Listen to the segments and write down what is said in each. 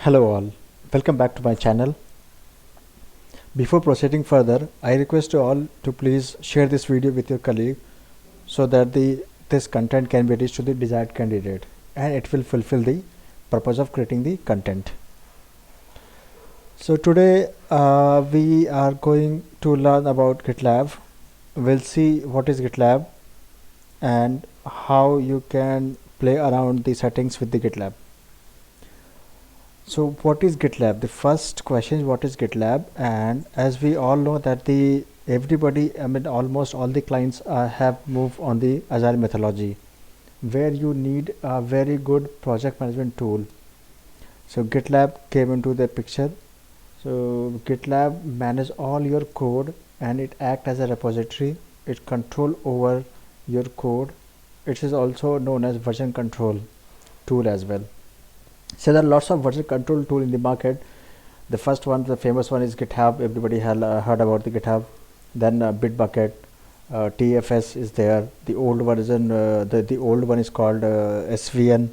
Hello all, welcome back to my channel. Before proceeding further, I request you all to please share this video with your colleague so that this content can be reached to the desired candidate and it will fulfill the purpose of creating the content. So today we are going to learn about GitLab. We'll see what is GitLab and how you can play around the settings with the GitLab. So what is GitLab? The first question is what is GitLab, and as we all know that almost all the clients have moved on the Agile methodology where you need a very good project management tool. So GitLab came into the picture. So GitLab manages all your code and it acts as a repository. It control over your code. It is also known as version control tool as well. So there are lots of version control tool in the market. The first one, the famous one is GitHub. Everybody has heard about the GitHub. Then Bitbucket, TFS is there. The old version, the old one is called SVN,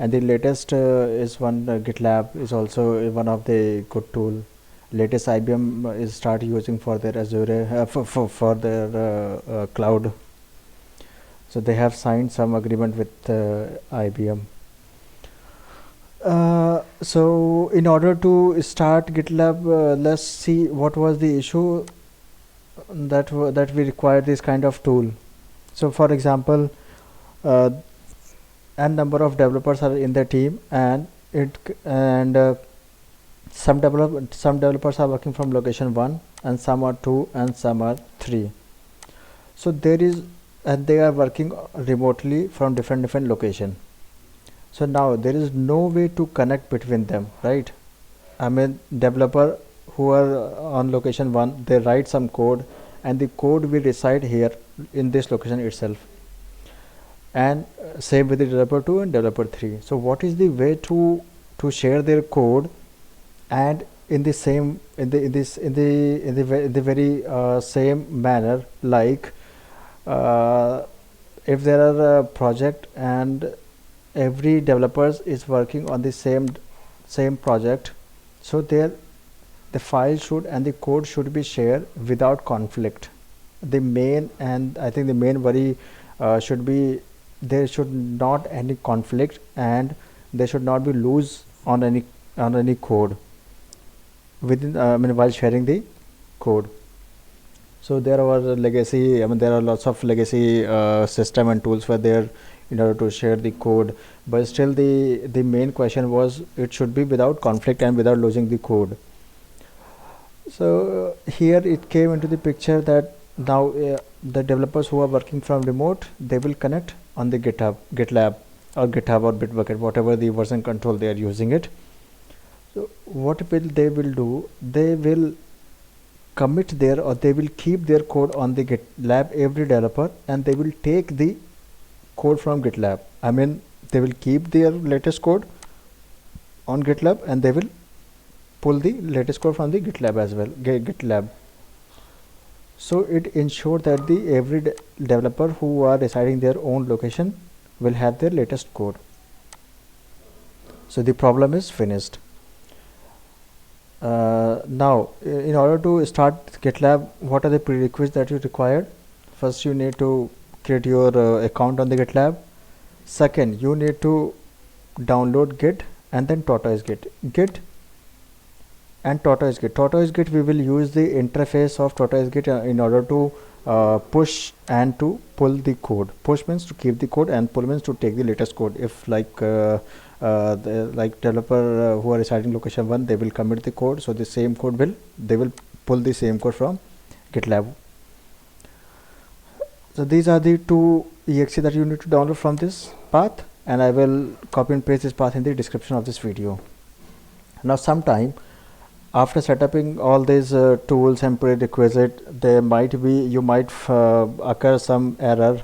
and the latest is one GitLab is also one of the good tool. Latest IBM is start using for their Azure for their cloud. So they have signed some agreement with IBM. So in order to start GitLab, let's see what was the issue that we required this kind of tool. So for example, n number of developers are in the team, and some developers are working from location 1, and some are 2, and some are 3. So they are working remotely from different location. So now there is no way to connect between them, right? I mean, developer who are on location 1, they write some code, and the code will reside here in this location itself, and same with the developer 2 and developer 3. So what is the way to share their code and in the same very same manner, like if there are a project and every developers is working on the same project, so the file should and the code should be shared without conflict. The main, and I think the main worry should be there should not any conflict, and there should not be lose on any code within while sharing the code. So there are legacy, there are lots of legacy system and tools were there in order to share the code, but still the main question was it should be without conflict and without losing the code. So here it came into the picture that now the developers who are working from remote, they will connect on the GitLab or Bitbucket, whatever the version control they are using it. So what they will do, they will commit there, or they will keep their code on the GitLab, every developer, and they will take the code from GitLab. They will keep their latest code on GitLab, and they will pull the latest code from the GitLab as well, GitLab. So it ensures that the every developer who are residing their own location will have their latest code. So the problem is finished. Now in order to start GitLab, what are the prerequisites that you required? First, you need to create your account on the GitLab. Second, you need to download Git and then Tortoise Git and Tortoise Git. We will use the interface of Tortoise Git in order to push and to pull the code. Push means to keep the code, and pull means to take the latest code. If like developer who are residing location 1, they will commit the code, so the same code they will pull the same code from GitLab. So these are the two exe that you need to download from this path, and I will copy and paste this path in the description of this video. Now sometime after setuping all these tools and prerequisite, you might occur some error.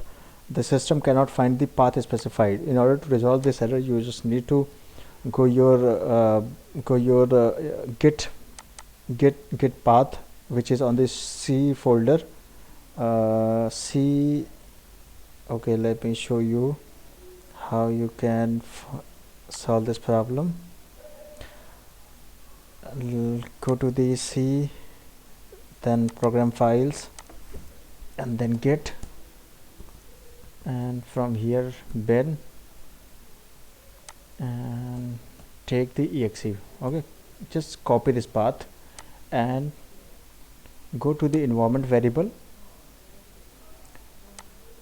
The system cannot find the path specified. In order to resolve this error, you just need to go your git path, which is on the C folder. C. Okay, let me show you how you can solve this problem. Go to the C, then program files, and then git, and from here bin, and take the exe. Okay, just copy this path and go to the environment variable.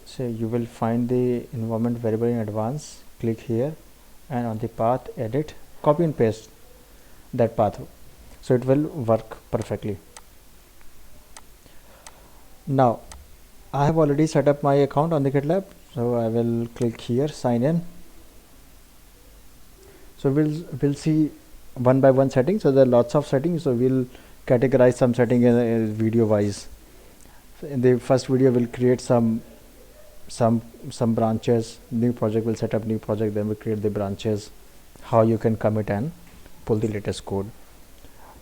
So you will find the environment variable in advance. Click here, and on the path edit, copy and paste that path, so it will work perfectly. Now I have already set up my account on the GitLab, so I will click here, sign in. So we'll see one by one settings. So there are lots of settings, so we'll categorize some setting in video wise. So in the first video we'll create some branches. New project, will set up new project, then we'll create the branches, how you can commit and pull the latest code.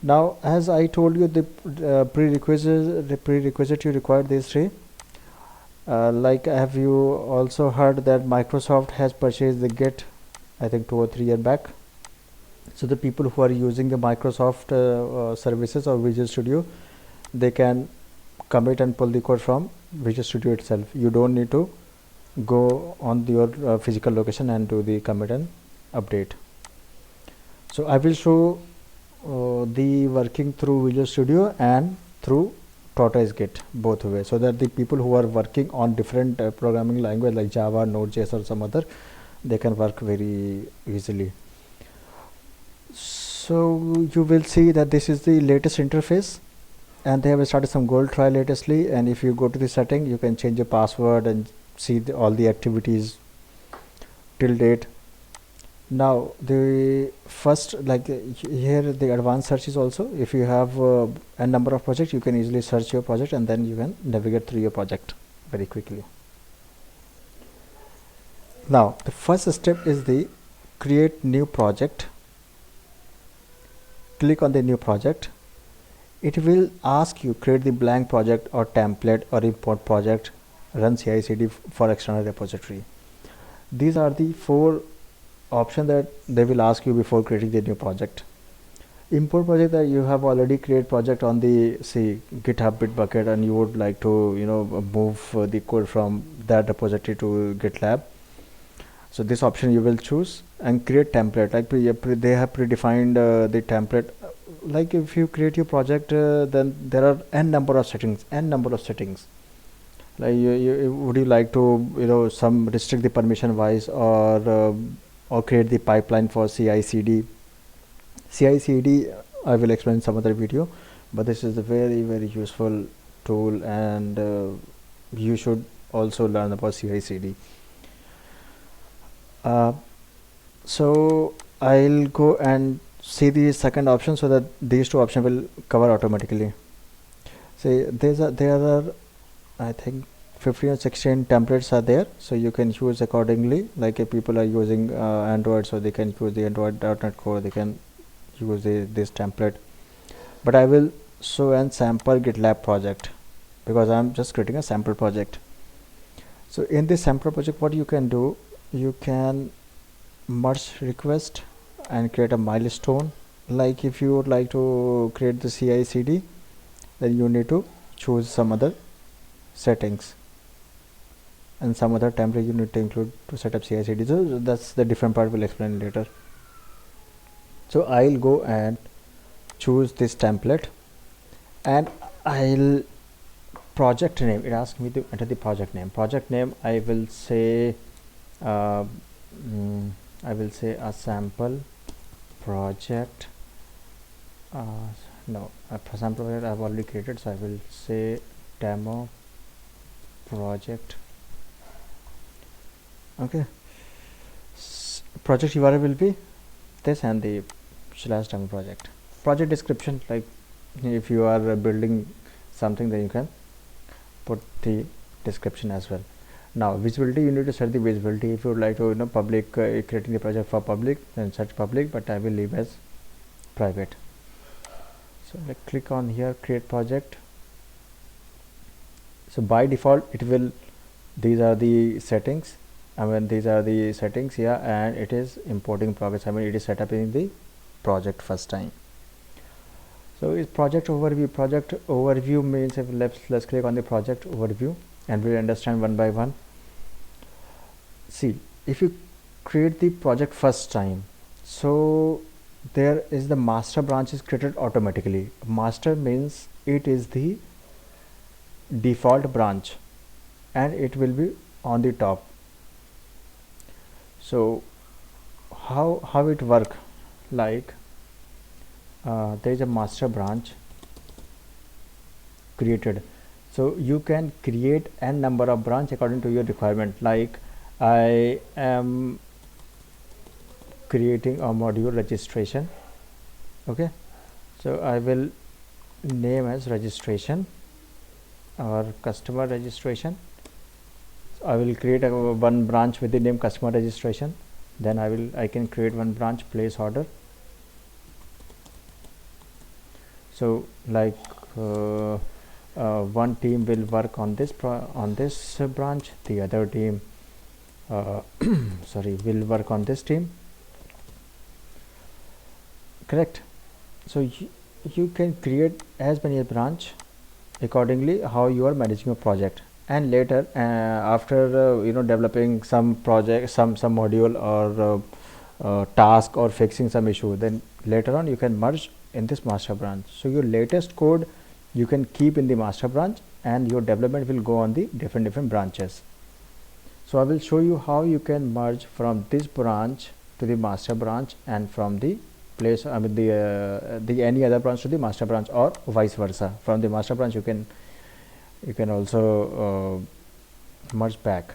Now as I told you, the prerequisite you require these three. Like, have you also heard that Microsoft has purchased the Git, I think 2 or 3 years back? So the people who are using the Microsoft services or Visual Studio, they can commit and pull the code from Visual Studio itself. You don't need to go on your physical location and do the commit and update. So I will show the working through Visual Studio and through Tortoise Git, both ways, so that the people who are working on different programming language like Java, Node.js or some other, they can work very easily. So you will see that this is the latest interface, and they have started some gold trial latestly. And if you go to the setting, you can change your password and see all the activities till date. Now the first, like here, the advanced search is also, if you have a number of projects, you can easily search your project and then you can navigate through your project very quickly. Now the first step is the create new project. Click on the new project. It will ask you create the blank project or template or import project, run CI/CD for external repository. These are the 4 options that they will ask you before creating the new project. Import project, that you have already created project on the GitHub Bitbucket, and you would like to move the code from that repository to GitLab. So this option you will choose, and create template, like they have predefined the template. Like if you create your project, then there are n number of settings. Like would you like to some restrict the permission wise, or create the pipeline for CI/CD. I will explain in some other video, but this is a very very useful tool, and you should also learn about CI/CD. So I'll go and see the second option, so that these 2 options will cover automatically. See, there are I think 15 or 16 templates are there, so you can choose accordingly. Like if people are using Android, so they can use the Android.NET Core, they can use this template. But I will show an sample GitLab project, because I'm just creating a sample project. So in this sample project, what you can do, you can merge request and create a milestone. Like if you would like to create the CI/CD, then you need to choose some other settings and some other template you need to include to set up CI/CD. So that's the different part, we'll explain later. So I'll go and choose this template, and I'll project name, it asks me to enter the project name. I will say a sample project. No, a sample project I've already created, so I will say demo project. Okay, project URL will be this, and the /demo project. Project description, like if you are building something, then you can put the description as well. Now visibility, you need to set the visibility. If you would like to public, creating the project for public, then set public, but I will leave as private. So like click on here, create project. So by default it will, these are the settings, these are the settings here, and it is importing progress. It is set up in the project first time. So it's project overview. Project overview means, if let's click on the project overview and we'll understand one by one. See, if you create the project first time, so there is the master branch is created automatically. Master means it is the default branch and it will be on the top. So how it work, like there is a master branch created, so you can create n number of branch according to your requirement. Like I am creating a module registration. Okay, so I will name as registration or customer registration. So I will create one branch with the name customer registration. Then I can create one branch place order. So like one team will work on this branch, the other team sorry, will work on this team. Correct. So you can create as many branch accordingly how you are managing your project. And later after developing some project, some module or task or fixing some issue, then later on you can merge in this master branch. So your latest code you can keep in the master branch and your development will go on the different branches. So I will show you how you can merge from this branch to the master branch and from the place the any other branch to the master branch, or vice versa. From the master branch you can also merge back.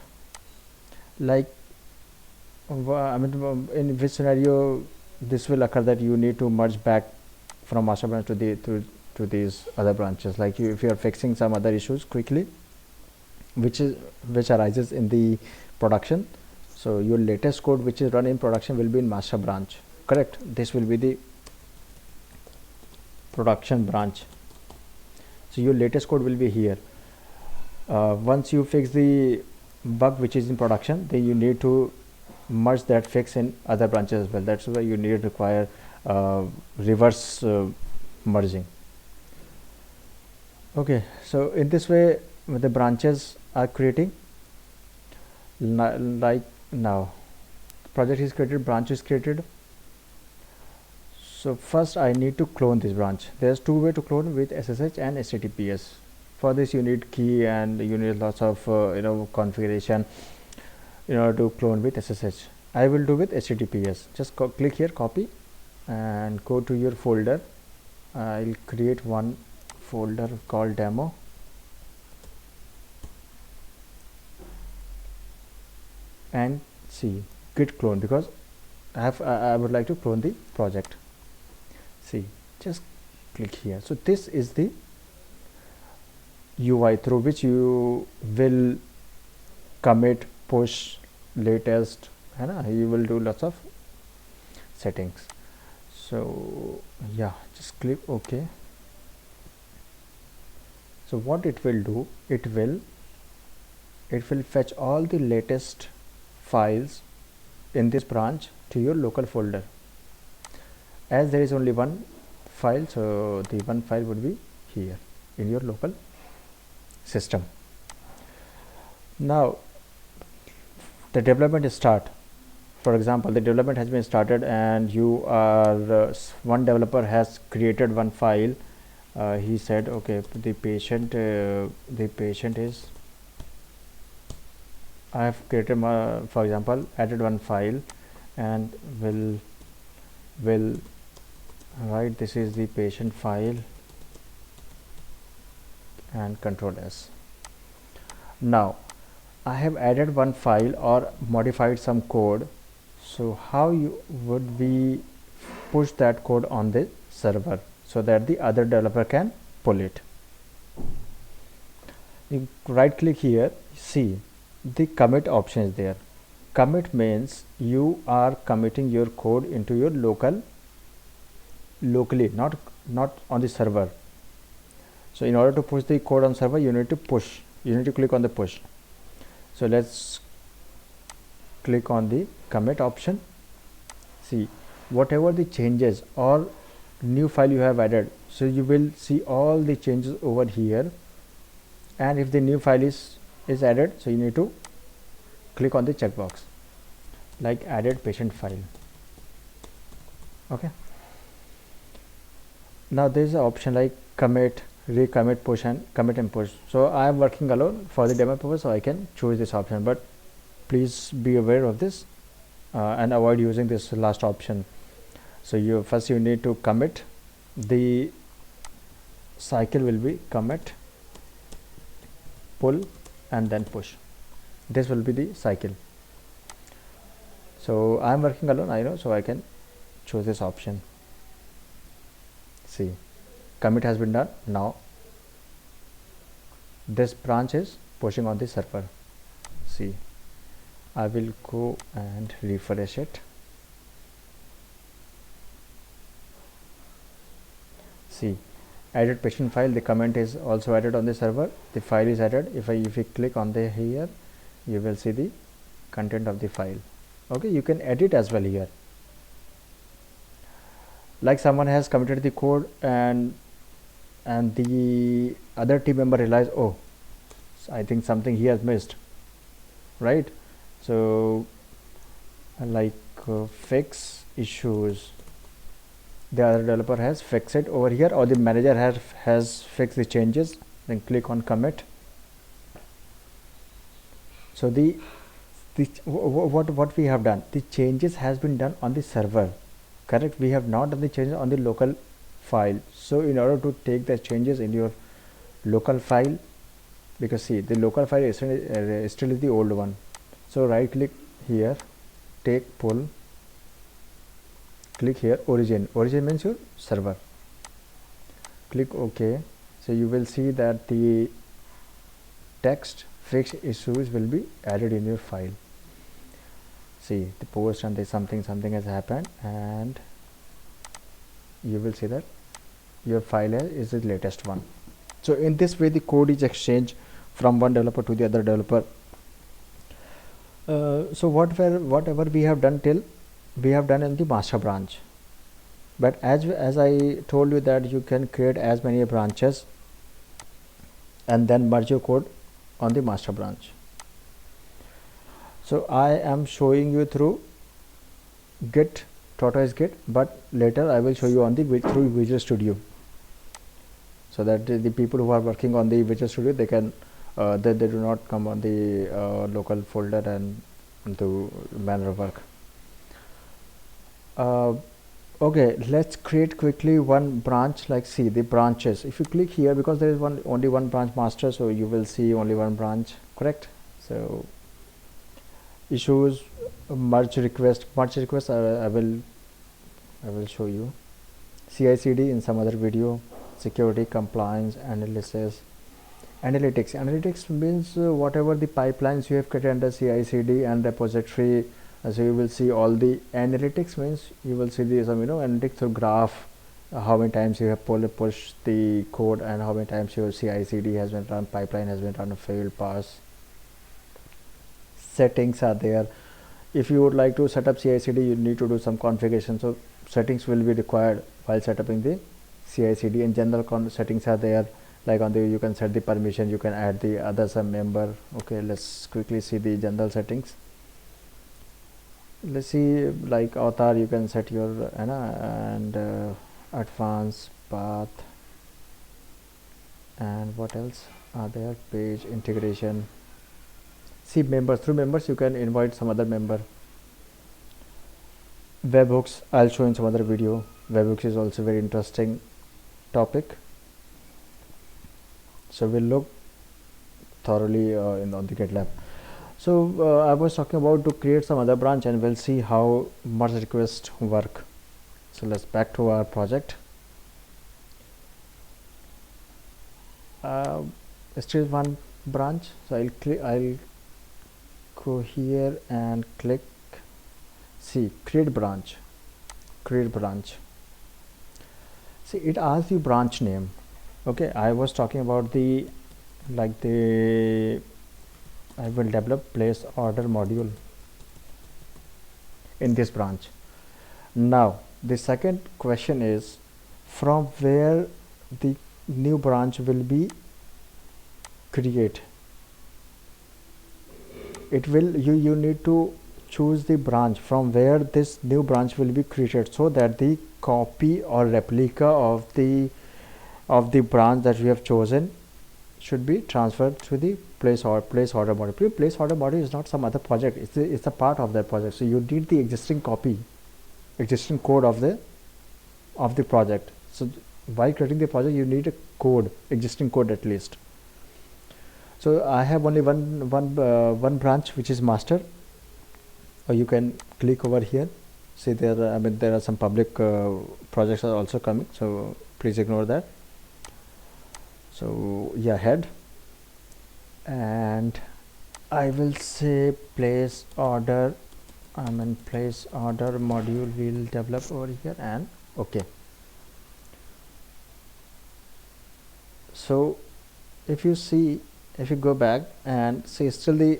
Like in which scenario this will occur, that you need to merge back from master branch to these other branches. Like if you are fixing some other issues quickly which arises in the production, so your latest code which is run in production will be in master branch. Correct. This will be the production branch. So your latest code will be here. Once you fix the bug which is in production, then you need to merge that fix in other branches as well. That's why you need require reverse merging. Okay, so in this way the branches are creating. Like now project is created, branch is created. So first I need to clone this branch. There's two ways to clone, with SSH and HTTPS. For this you need key and you need lots of configuration in order to clone with SSH. I will do with HTTPS. Just click here, copy, and go to your folder. I'll create one folder called demo. And see git clone, because I would like to clone the project. See, just click here. So this is the UI through which you will commit, push, latest, and you will do lots of settings. So yeah, just click OK. So what it will do, it will fetch all the latest files in this branch to your local folder. As there is only one file, so the one file would be here in your local system. Now the development is start. For example, the development has been started and you are one developer has created one file. He said, okay, the patient is, I have created for example added one file and will write this is the patient file and Control S. Now I have added one file or modified some code. So how would we push that code on the server so that the other developer can pull it? You right click here, see the commit option is there. Commit means you are committing your code into your locally, not on the server. So in order to push the code on server, you need to click on the push. So let's click on the commit option. See, whatever the changes or new file you have added. So you will see all the changes over here, and if the new file is added, so you need to click on the checkbox like added patient file. Okay, now there is an option like commit, recommit, push, and commit and push. So I am working alone for the demo purpose, so I can choose this option, but please be aware of this and avoid using this last option. So you first you need to commit, the cycle will be commit, pull, and then push. This will be the cycle. So I am working alone, I know, so I can choose this option. See, commit has been done. Now this branch is pushing on the server. See, I will go and refresh it. See, added patient file, the comment is also added on the server, the file is added. If you click on the here, you will see the content of the file. Okay, you can edit as well here, like someone has committed the code and the other team member realize, oh, I think something he has missed, right? So like fix issues, the other developer has fixed it over here, or the manager has fixed the changes, then click on commit. So what we have done, the changes has been done on the server, correct? We have not done the changes on the local file. So in order to take the changes in your local file, because see, the local file is still the old one, so right click here, take pull, click here origin means your server, click OK. So you will see that the text fixed issues will be added in your file. See the post and something has happened, and you will see that your file is the latest one. So in this way the code is exchanged from one developer to the other developer. So whatever we have done till we have done in the master branch, but as I told you that you can create as many branches and then merge your code on the master branch. So I am showing you through Git, Tortoise Git, but later I will show you on the through Visual Studio, so that the people who are working on the Visual Studio, they can they do not come on the local folder and do manner of work. Okay, let's create quickly one branch. Like see the branches, if you click here, because there is only one branch master, so you will see only one branch, correct? So issues, merge request I will show you. CI/CD in some other video. Security, compliance, analytics means whatever the pipelines you have created under CI/CD and repository. So you will see all the analytics, means you will see the some analytics through graph, how many times you have pushed the code, and how many times your CI/CD has been run, pipeline has been run, failed, pass. Settings are there. If you would like to set up CI/CD, you need to do some configuration, so settings will be required while setting the CI/CD. In general settings are there, like on the you can set the permission, you can add the other some member. Okay, let's quickly see the general settings. Let's see, like author, you can set your and advanced path, and what else are there, page integration. See members, through members you can invite some other member. Webhooks, I'll show in some other video. Webhooks is also very interesting topic, so we'll look thoroughly on the GitLab. So I was talking about to create some other branch, and we'll see how merge request work. So let's back to our project. Still one branch, so I'll go here and click, see create branch. See, it asks you branch name. Okay, I was talking about the I will develop place order module in this branch. Now the second question is, from where the new branch will be create. It will you need to choose the branch from where this new branch will be created, so that the copy or replica of the branch that we have chosen should be transferred to the place order module. Place order module is not some other project, it's a part of that project. So you need the existing code of the project. So while creating the project, you need a code, existing code at least. So I have only one branch, which is master. Or you can click over here. See, there are some public projects are also coming, so please ignore that. So yeah, head, and I will say place order module will develop over here, and okay. So if you go back and see, still the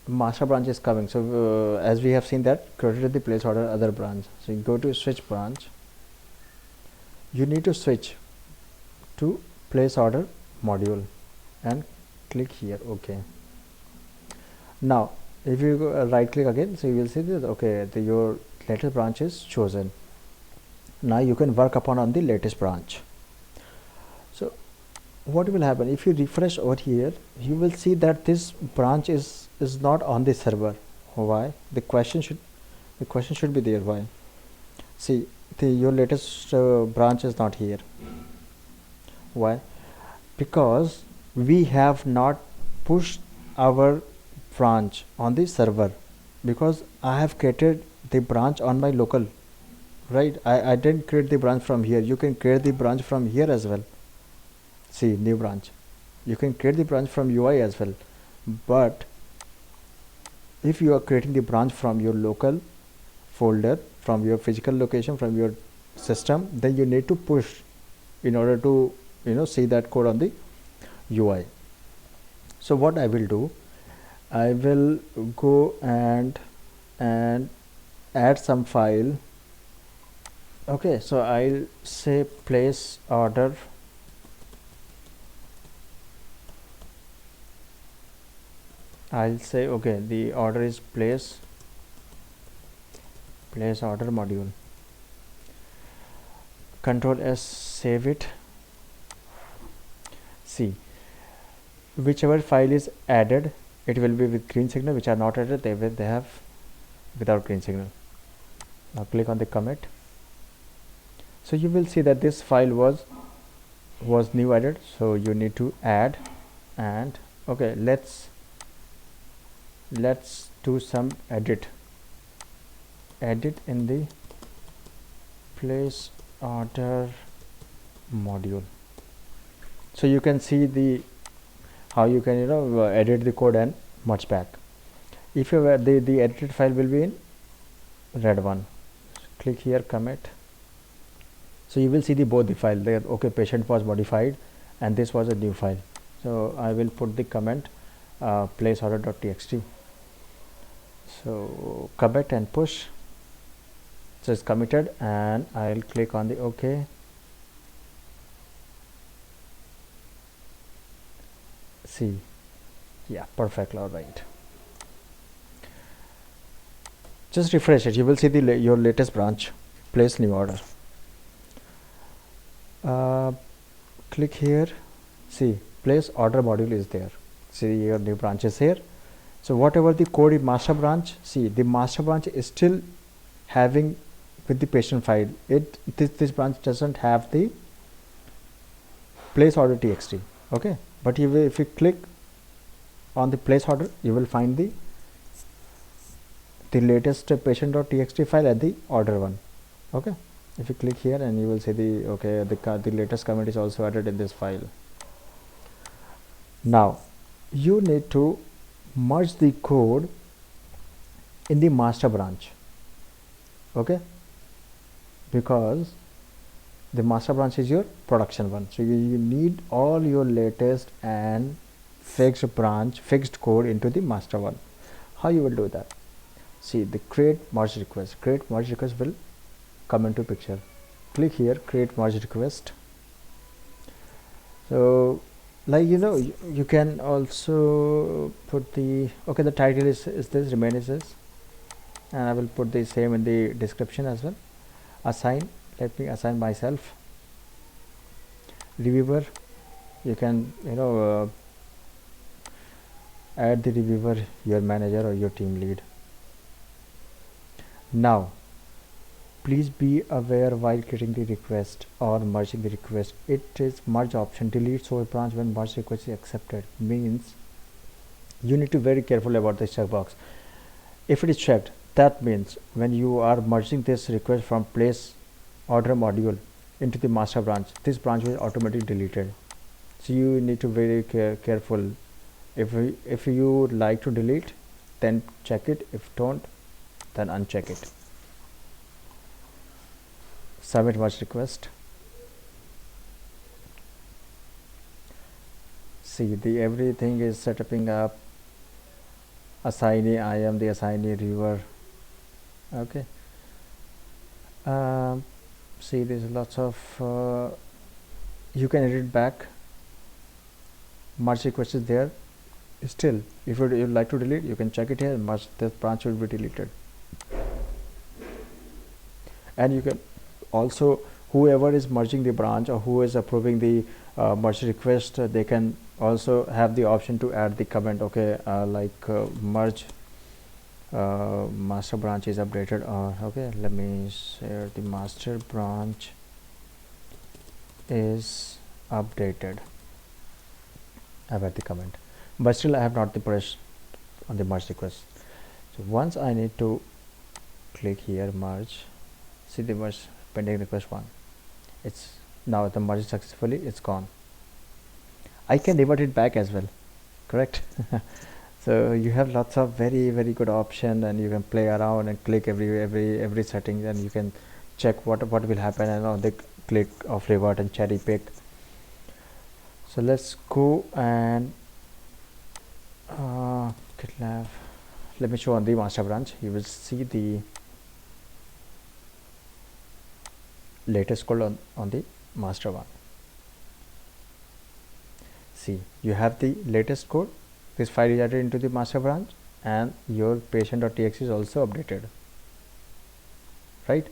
master branch is coming. So as we have seen that created the place order other branch. So you go to switch branch, you need to switch to place order module and click here. Okay, now if you go, right click again, so you will see that okay, your latest branch is chosen. Now you can work upon the latest branch. So what will happen if you refresh over here? You will see that this branch is not on the server. Why? The question should be there. Why? See, your latest branch is not here. Why? Because we have not pushed our branch on the server, because I have created the branch on my local, right? I didn't create the branch from here. You can create the branch from here as well. See, new branch, you can create the branch from UI as well, but if you are creating the branch from your local folder, from your physical location, from your system, then you need to push in order to see that code on the UI. So what I will do, I will go and add some file. Okay, so I'll say place order okay, the order is place order module. Control S, save it. See, whichever file is added, it will be with green signal. Which are not added, they have without green signal. Now click on the commit. So you will see that this file was new added, so you need to add. And okay, let's do some edit in the place order module. So you can see how you can edit the code and merge back. If you were the edited file will be in red one. Click here, commit. So you will see both the file there. Okay, patient was modified and this was a new file. So I will put the comment place order.txt. So commit and push. So it's committed, and I'll click on the OK. See, yeah, perfect. All right, just refresh it. You will see your latest branch, place new order. Click here. See, place order module is there. See, your new branch is here. So whatever the code in master branch, see, the master branch is still having with the patient file. This branch doesn't have the place order txt. Okay, but if you click on the place order, you will find the latest patient.txt file at the order one. Okay, if you click here, and you will see the latest comment is also added in this file. Now you need to merge the code in the master branch. Okay, because the master branch is your production one, so you need all your latest and fixed code into the master one. How you will do that? See, the create merge request will come into picture. click here, create merge request. So like you can also put the the title is this, remain is this, and I will put the same in the description as well. Assign, let me assign myself. Reviewer, you can add the reviewer, your manager or your team lead. Now please be aware while creating the request or merging the request, it is merge option delete source branch when merge request is accepted, means you need to be very careful about this checkbox. If it is checked, that means when you are merging this request from place order module into the master branch, this branch will automatically deleted. So you need to be very careful. If you like to delete, then check it. If don't, then uncheck it. Submit merge request. See, the everything is setting up. Assignee, I am the assignee reviewer. Okay. See, there's lots of you can edit back. Merge request is there. Still, if you like to delete, you can check it here. Merge, this branch will be deleted. And you can also, whoever is merging the branch or who is approving the merge request, they can also have the option to add the comment. Okay, merge master branch is updated, or okay, let me share the master branch is updated. I've had the comment, but still I have not the press on the merge request. So once I need to click here merge, see the merge pending request one, it's now the merge successfully, it's gone. I can revert it back as well, correct? So you have lots of very good option, and you can play around and click every setting, and you can check what will happen, and on the click of revert and cherry pick. So let's go and GitLab. Let me show on the master branch. You will see the latest code on the master one. See, you have the latest code. This file is added into the master branch, and your patient.txt is also updated, right?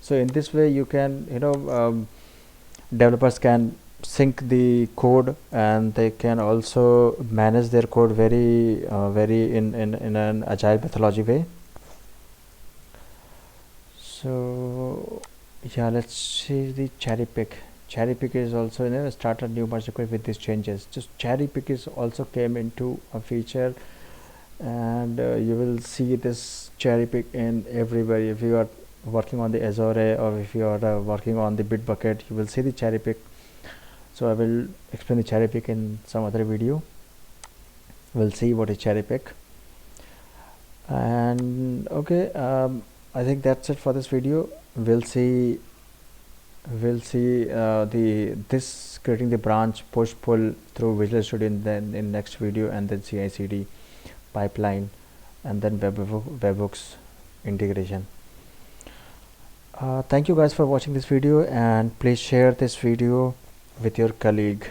So in this way you can developers can sync the code, and they can also manage their code very in an agile methodology way. So yeah, let's see the cherry pick. Cherry pick is also start a new merge request with these changes. Just cherry pick is also came into a feature, and you will see this cherry pick in everywhere. If you are working on the Azure, or if you are working on the Bitbucket, you will see the cherry pick. So I will explain the cherry pick in some other video. We'll see what is cherry pick. And okay, I think that's it for this video. We'll see this creating the branch push pull through Visual Studio in next video, and then CI/CD pipeline, and then webhooks integration. Thank you guys for watching this video, and please share this video with your colleague.